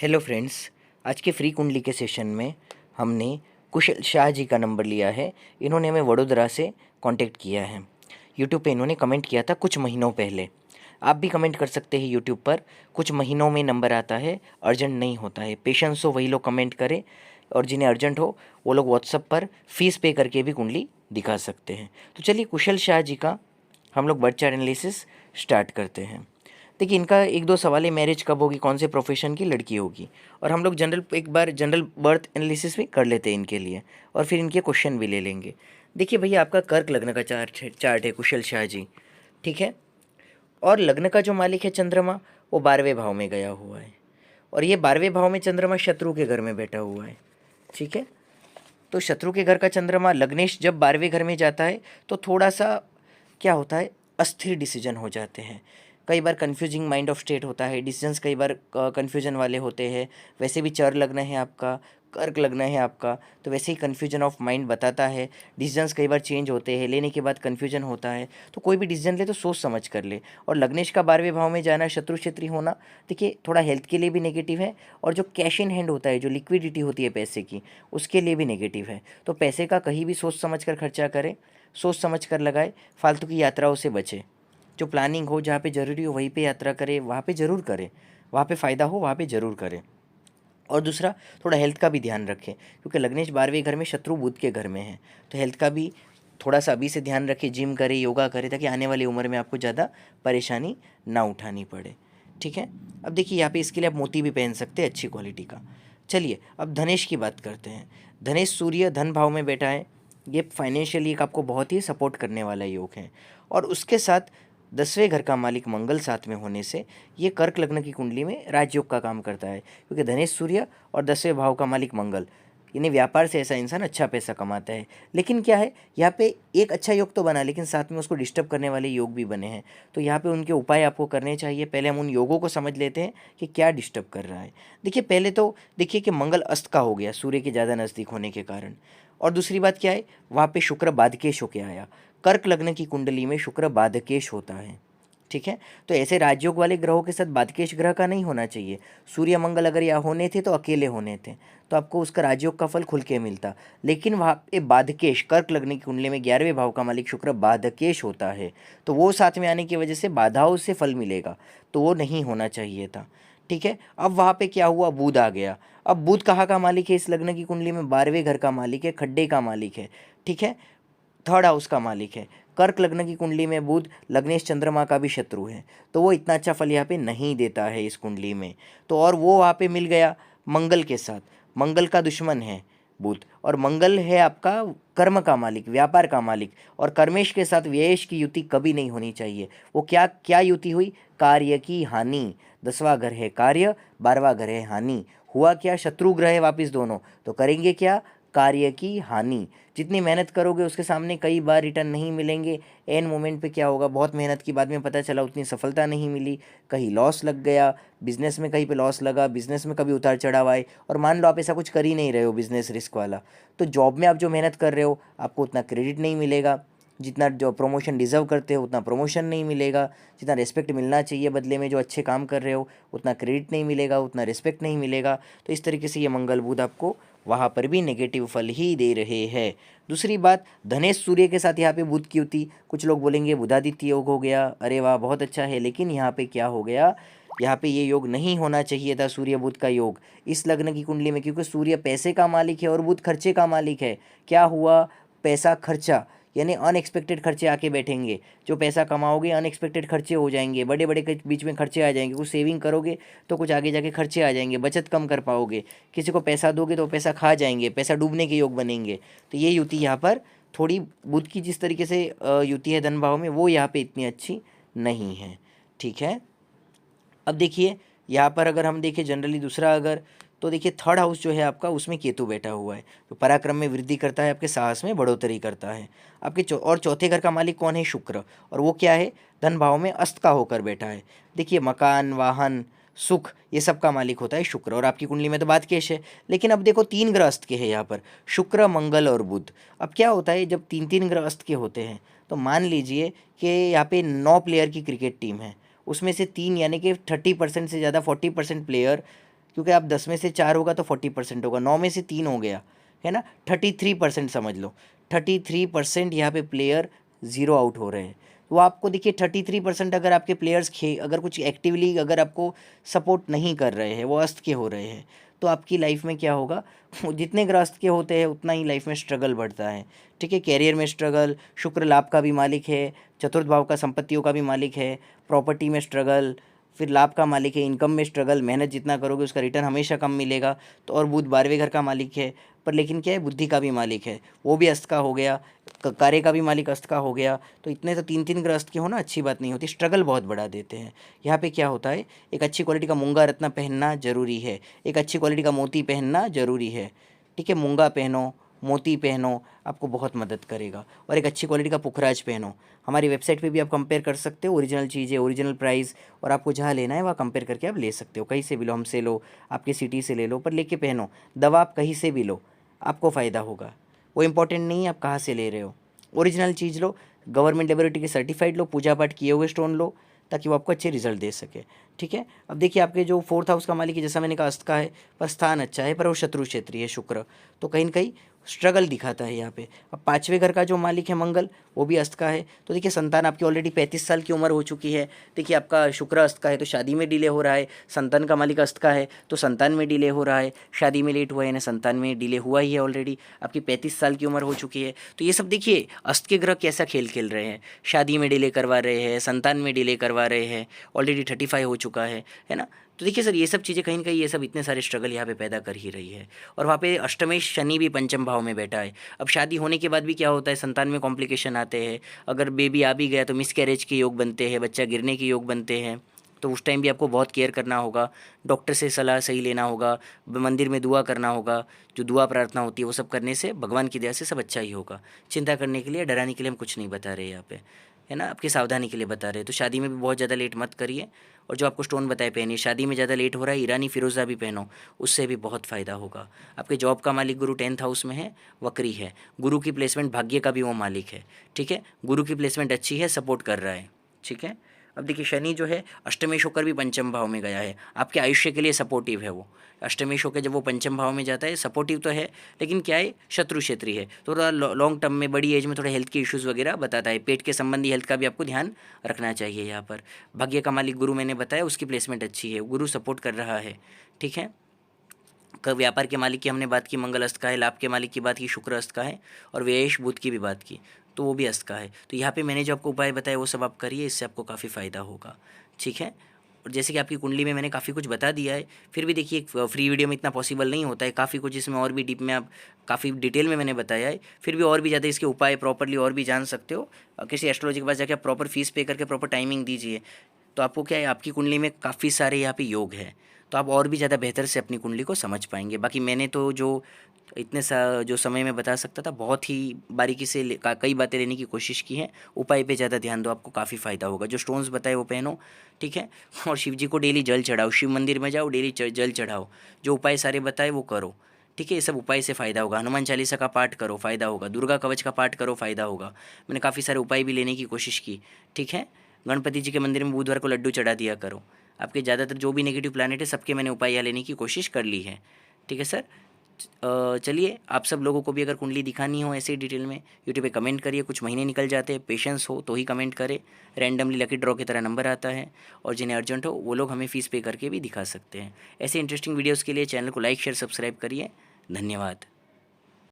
Hello friends, आज के free कुंडली के सेशन में हमने कुशल शाह जी का नंबर लिया है। इन्होंने हमें वडोदरा से कांटेक्ट किया है। यूट्यूब पे इन्होंने कमेंट किया था कुछ महीनों पहले। आप भी कमेंट कर सकते हैं यूट्यूब पर। कुछ महीनों में नंबर आता है, अर्जेंट नहीं होता है। पेशेंस हो वही लोग कमेंट करें, और जिन्हें अर्जेंट हो वो लोग व्हाट्सअप पर फीस पे करके भी कुंडली दिखा सकते हैं। तो चलिए कुशल शाह जी का हम लोग बर्थ चार्ट एनालिसिस स्टार्ट करते हैं। देखिए, इनका एक दो सवाल है, मैरिज कब होगी, कौन से प्रोफेशन की लड़की होगी, और हम लोग एक बार जनरल बर्थ एनालिसिस भी कर लेते हैं इनके लिए, और फिर इनके क्वेश्चन भी ले लेंगे। देखिए भैया, आपका कर्क लग्न का चार्ट है कुशल शाह जी, ठीक है। और लग्न का जो मालिक है चंद्रमा, वो 12वें भाव में गया हुआ है, और ये 12वें भाव में चंद्रमा शत्रु के घर में बैठा हुआ है, ठीक है। तो शत्रु के घर का चंद्रमा, लग्नेश जब 12वें घर में जाता है तो थोड़ा सा क्या होता है, अस्थिर डिसीजन हो जाते हैं। कई बार कंफ्यूजिंग माइंड ऑफ स्टेट होता है, डिसीजंस कई बार कंफ्यूजन वाले होते हैं। वैसे भी चर लग्न है आपका, कर्क लग्न है आपका, तो वैसे ही कंफ्यूजन ऑफ माइंड बताता है। डिसीजंस कई बार चेंज होते हैं, लेने के बाद कंफ्यूजन होता है। तो कोई भी डिसीजन ले तो सोच समझ कर ले। और लग्नेश का 12वें भाव में जाना, शत्रु क्षेत्री होना, देखिए थोड़ा हेल्थ के लिए भी नेगेटिव है, और जो कैश इन हैंड होता है, जो लिक्विडिटी होती है पैसे की, उसके लिए भी नेगेटिव है। तो पैसे का कहीं भी सोच समझ कर खर्चा करें, सोच समझ कर लगाए, फालतू की यात्राओं से बचे। जो प्लानिंग हो, जहाँ पे ज़रूरी हो वहीं पे यात्रा करें, वहाँ पे ज़रूर करें, वहाँ पे फ़ायदा हो वहाँ पे ज़रूर करें। और दूसरा, थोड़ा हेल्थ का भी ध्यान रखें, क्योंकि लग्नेश 12वें घर में शत्रु बुध के घर में है। तो हेल्थ का भी थोड़ा सा अभी से ध्यान रखें, जिम करें, योगा करें, ताकि आने वाली उम्र में आपको ज़्यादा परेशानी ना उठानी पड़े, ठीक है। अब देखिए, यहाँ पे इसके लिए आप मोती भी पहन सकते हैं अच्छी क्वालिटी का। चलिए अब धनेश की बात करते हैं। धनेश सूर्य धन भाव में बैठा है। ये फाइनेंशियली एक आपको बहुत ही सपोर्ट करने वाला योग है, और उसके साथ 10वें घर का मालिक मंगल साथ में होने से ये कर्क लग्न की कुंडली में राजयोग का काम करता है, क्योंकि धनेश सूर्य और 10वें भाव का मालिक मंगल, यानी व्यापार से ऐसा इंसान अच्छा पैसा कमाता है। लेकिन क्या है, यहाँ पे एक अच्छा योग तो बना, लेकिन साथ में उसको डिस्टर्ब करने वाले योग भी बने हैं। तो यहाँ पे उनके उपाय आपको करने चाहिए। पहले हम उन योगों को समझ लेते हैं कि क्या डिस्टर्ब कर रहा है। देखिए, पहले तो देखिए कि मंगल अस्त का हो गया सूर्य के ज़्यादा नज़दीक होने के कारण। और दूसरी बात क्या है, वहाँ पे शुक्र बाधकेश होके आया। कर्क लग्न की कुंडली में शुक्र बाधकेश होता है, ठीक है। तो ऐसे राजयोग वाले ग्रहों के साथ बाधकेश ग्रह का नहीं होना चाहिए। सूर्य मंगल अगर यहाँ होने थे तो अकेले होने थे, तो आपको उसका राजयोग का फल खुल के मिलता। लेकिन वहाँ पे बाधकेश, कर्क लग्न की कुंडली में 11वें भाव का मालिक शुक्र बाधकेश होता है, तो वो साथ में आने की वजह से बाधाओं से फल मिलेगा, तो वो नहीं होना चाहिए था, ठीक है। अब वहाँ पे क्या हुआ, बुध आ गया। अब बुध कहाँ का मालिक है इस लग्न की कुंडली में, 12वें घर का मालिक है, खड्डे का मालिक है, ठीक है, थर्ड हाउस का मालिक है। कर्क लग्न की कुंडली में बुध लग्नेश चंद्रमा का भी शत्रु है, तो वो इतना अच्छा फल यहाँ पे नहीं देता है इस कुंडली में। तो और वो वहाँ पे मिल गया मंगल के साथ। मंगल का दुश्मन है बुध, और मंगल है आपका कर्म का मालिक, व्यापार का मालिक, और कर्मेश के साथ व्ययेश की युति कभी नहीं होनी चाहिए। वो क्या क्या युति हुई, कार्य की हानि। 10वां घर है कार्य, 12वां घर है हानि। हुआ क्या, शत्रु ग्रह है वापिस दोनों, तो करेंगे क्या, कार्य की हानि। जितनी मेहनत करोगे उसके सामने कई बार रिटर्न नहीं मिलेंगे। एन मोमेंट पे क्या होगा, बहुत मेहनत की बाद में पता चला उतनी सफलता नहीं मिली, कहीं लॉस लग गया बिजनेस में, कहीं पे लॉस लगा बिजनेस में, कभी उतार चढ़ाव आए। और मान लो आप ऐसा कुछ कर ही नहीं रहे हो बिजनेस रिस्क वाला, तो जॉब में आप जो मेहनत कर रहे हो आपको उतना क्रेडिट नहीं मिलेगा, जितना जो प्रमोशन डिजर्व करते हो उतना प्रमोशन नहीं मिलेगा, जितना रिस्पेक्ट मिलना चाहिए बदले में जो अच्छे काम कर रहे हो उतना क्रेडिट नहीं मिलेगा, उतना रिस्पेक्ट नहीं मिलेगा। तो इस तरीके से ये मंगल बुध आपको वहाँ पर भी नेगेटिव फल ही दे रहे हैं। दूसरी बात, धनेश सूर्य के साथ यहाँ पे बुध की युति, कुछ लोग बोलेंगे बुधादित्य योग हो गया, अरे वाह बहुत अच्छा है, लेकिन यहाँ पे क्या हो गया, यहाँ पे ये योग नहीं होना चाहिए था सूर्य बुध का योग इस लग्न की कुंडली में, क्योंकि सूर्य पैसे का मालिक है और बुध खर्चे का मालिक है। क्या हुआ, पैसा खर्चा, यानी अनएक्सपेक्टेड खर्चे आके बैठेंगे। जो पैसा कमाओगे अनएक्सपेक्टेड खर्चे हो जाएंगे, बड़े बड़े के बीच में खर्चे आ जाएंगे। कुछ सेविंग करोगे तो कुछ आगे जाके खर्चे आ जाएंगे, बचत कम कर पाओगे। किसी को पैसा दोगे तो पैसा खा जाएंगे, पैसा डूबने के योग बनेंगे। तो ये युति यहाँ पर थोड़ी बुध की जिस तरीके से युति है धन भाव में, वो यहाँ पे इतनी अच्छी नहीं है, ठीक है। अब देखिए यहाँ पर अगर हम देखें जनरली दूसरा अगर, तो देखिए थर्ड हाउस जो है आपका, उसमें केतु बैठा हुआ है, तो पराक्रम में वृद्धि करता है, आपके साहस में बढ़ोतरी करता है। आपके और चौथे घर का मालिक कौन है, शुक्र, और वो क्या है, धन भाव में अस्त का होकर बैठा है। देखिए मकान, वाहन, सुख, ये सब का मालिक होता है शुक्र, और आपकी कुंडली में तो बात केश है। लेकिन अब देखो 3 ग्रह अस्त के हैं यहाँ पर, शुक्र, मंगल और बुध। अब क्या होता है, जब 3 ग्रह अस्त के होते हैं, तो मान लीजिए कि यहाँ पे 9 प्लेयर की क्रिकेट टीम है, उसमें से 3 यानी कि 30% से ज़्यादा 40% प्लेयर क्योंकि आप 10 में से 4 होगा तो 40% होगा, 9 में से 3 हो गया, है ना, 33% समझ लो, 33% यहाँ पे प्लेयर ज़ीरो आउट हो रहे हैं। तो आपको देखिए 33% अगर आपके प्लेयर्स अगर कुछ एक्टिवली अगर आपको सपोर्ट नहीं कर रहे हैं, वो अस्त के हो रहे हैं, तो आपकी लाइफ में क्या होगा, जितने ग्रस्त के होते हैं उतना ही लाइफ में स्ट्रगल बढ़ता है। ठीक है, कैरियर में स्ट्रगल, शुक्र लाभ का भी मालिक है, चतुर्थ भाव का संपत्तियों का भी मालिक है, प्रॉपर्टी में स्ट्रगल, फिर लाभ का मालिक है, इनकम में स्ट्रगल, मेहनत जितना करोगे उसका रिटर्न हमेशा कम मिलेगा। तो और बुध 12वें घर का मालिक है, पर लेकिन क्या है, बुद्धि का भी मालिक है, वो भी अस्त का हो गया, कार्य का भी मालिक अस्त का हो गया। तो इतने तो 3 ग्रस्त के हो ना, अच्छी बात नहीं होती, स्ट्रगल बहुत बढ़ा देते हैं। यहाँ पे क्या होता है, एक अच्छी क्वालिटी का मूंगा रत्न पहनना जरूरी है, एक अच्छी क्वालिटी का मोती पहनना जरूरी है। ठीक है, मूंगा पहनो, मोती पहनो, आपको बहुत मदद करेगा। और एक अच्छी क्वालिटी का पुखराज पहनो। हमारी वेबसाइट पे भी आप कंपेयर कर सकते हो, ओरिजिनल चीज़ें, ओरिजिनल प्राइस, और आपको जहाँ लेना है वहाँ कंपेयर करके आप ले सकते हो, कहीं से भी लो, हमसे लो, आपकी सिटी से ले लो, पर लेके पहनो। दवा आप कहीं से भी लो, आपको फ़ायदा होगा, वो इम्पोर्टेंट नहीं है आप कहाँ से ले रहे हो। ओरिजिनल चीज़ लो, गवर्नमेंट लेबोरेटरी के सर्टिफाइड लो, पूजा पाठ किए हुए स्टोन लो, ताकि वो आपको अच्छे रिजल्ट दे सके। ठीक है, अब देखिए आपके जो 4th हाउस का मालिक है, जैसा मैंने कहा अस्त का है, पर स्थान अच्छा है, पर वो शत्रु क्षेत्रीय है शुक्र, तो कहीं ना कहीं स्ट्रगल दिखाता है यहाँ पे। अब 5वें घर का जो मालिक है मंगल, वो भी अस्त का है। तो देखिए संतान आपकी ऑलरेडी 35 साल की उम्र हो चुकी है। देखिए आपका शुक्र अस्त का है तो शादी में डिले हो रहा है, संतान का मालिक अस्त का है तो संतान में डिले हो रहा है, शादी में लेट हुआ है ना, संतान में डिले हुआ ही है ऑलरेडी। आपकी 35 साल की उम्र हो चुकी है। तो ये सब देखिए अस्त के ग्रह कैसा खेल खेल रहे हैं, शादी में डिले करवा रहे हैं, संतान में डिले करवा रहे हैं, ऑलरेडी 35 हो चुका है ना। तो देखिए सर, ये सब चीज़ें कहीं ना कहीं ये सब इतने सारे स्ट्रगल यहाँ पे पैदा कर ही रही है। और वहाँ पे अष्टमेश शनि भी पंचम भाव में बैठा है। अब शादी होने के बाद भी क्या होता है, संतान में कॉम्प्लिकेशन आते हैं, अगर बेबी आ भी गया तो मिस कैरेज के योग बनते हैं, बच्चा गिरने के योग बनते हैं। तो उस टाइम भी आपको बहुत केयर करना होगा, डॉक्टर से सलाह सही लेना होगा, मंदिर में दुआ करना होगा, जो दुआ प्रार्थना होती है वो सब करने से भगवान की दया से सब अच्छा ही होगा। चिंता करने के लिए, डराने के लिए हम कुछ नहीं बता रहे यहाँ पे, है ना, आपकी सावधानी के लिए बता रहे हैं। तो शादी में भी बहुत ज़्यादा लेट मत करिए, और जो आपको स्टोन बताए पहनिए, शादी में ज़्यादा लेट हो रहा है ईरानी फिरोज़ा भी पहनो, उससे भी बहुत फ़ायदा होगा। आपके जॉब का मालिक गुरु 10th हाउस में है, वक्री है, गुरु की प्लेसमेंट भाग्य का भी वो मालिक है। ठीक है, गुरु की प्लेसमेंट अच्छी है, सपोर्ट कर रहा है। ठीक है, अब देखिए शनि जो है अष्टमेश होकर भी पंचम भाव में गया है, आपके आयुष्य के लिए सपोर्टिव है वो। अष्टमेश होकर जब वो पंचम भाव में जाता है, सपोर्टिव तो है, लेकिन क्या है, शत्रु क्षेत्री है, थोड़ा लॉन्ग टर्म में, बड़ी एज में थोड़ा हेल्थ के इश्यूज़ वगैरह बताता है, पेट के संबंधी हेल्थ का भी आपको ध्यान रखना चाहिए यहाँ पर। भाग्य का मालिक गुरु मैंने बताया, उसकी प्लेसमेंट अच्छी है, गुरु सपोर्ट कर रहा है। ठीक है, व्यापार के मालिक की हमने बात की, मंगल अस्त का है, लाभ के मालिक की बात की, शुक्र अस्त का है, और व्ययेश बुध की भी बात की, तो वो भी अस्त का है। तो यहाँ पे मैंने जो आपको उपाय बताया वो सब आप करिए, इससे आपको काफ़ी फ़ायदा होगा। ठीक है, और जैसे कि आपकी कुंडली में मैंने काफ़ी कुछ बता दिया है, फिर भी देखिए एक फ्री वीडियो में इतना पॉसिबल नहीं होता है, काफ़ी कुछ इसमें और भी डीप में आप काफ़ी डिटेल में मैंने बताया है। फिर भी और भी ज़्यादा इसके उपाय प्रॉपरली और भी जान सकते हो, किसी एस्ट्रोलॉजी के पास जाकर आप प्रॉपर फीस पे करके प्रॉपर टाइमिंग दीजिए, तो आपको क्या है, आपकी कुंडली में काफ़ी सारे यहाँ पे योग है, तो आप और भी ज़्यादा बेहतर से अपनी कुंडली को समझ पाएंगे। बाकी मैंने तो जो इतने जो समय में बता सकता था, बहुत ही बारीकी से कई बातें लेने की कोशिश की है। उपाय पे ज़्यादा ध्यान दो, आपको काफ़ी फ़ायदा होगा। जो स्टोन्स बताए वो पहनो, ठीक है, और शिव जी को डेली जल चढ़ाओ, शिव मंदिर में जाओ, डेली जल चढ़ाओ, जो उपाय सारे बताए वो करो। ठीक है, ये सब उपाय से फ़ायदा होगा। हनुमान चालीसा का पाठ करो, फ़ायदा होगा। दुर्गा कवच का पाठ करो, फ़ायदा होगा। मैंने काफ़ी सारे उपाय भी लेने की कोशिश की। ठीक है, गणपति जी के मंदिर में बुधवार को लड्डू चढ़ा दिया करो। आपके ज़्यादातर जो भी नेगेटिव प्लानट है, सबके मैंने उपाय यहाँ लेने की कोशिश कर ली है। ठीक है सर, चलिए, आप सब लोगों को भी अगर कुंडली दिखानी हो ऐसे ही डिटेल में, यूट्यूब पे कमेंट करिए। कुछ महीने निकल जाते हैं, पेशेंस हो तो ही कमेंट करें। रैंडमली लकी ड्रॉ की तरह नंबर आता है, और जिन्हें अर्जेंट हो वो लोग हमें फ़ीस पे करके भी दिखा सकते हैं। ऐसे इंटरेस्टिंग वीडियोज़ के लिए चैनल को लाइक शेयर सब्सक्राइब करिए। धन्यवाद।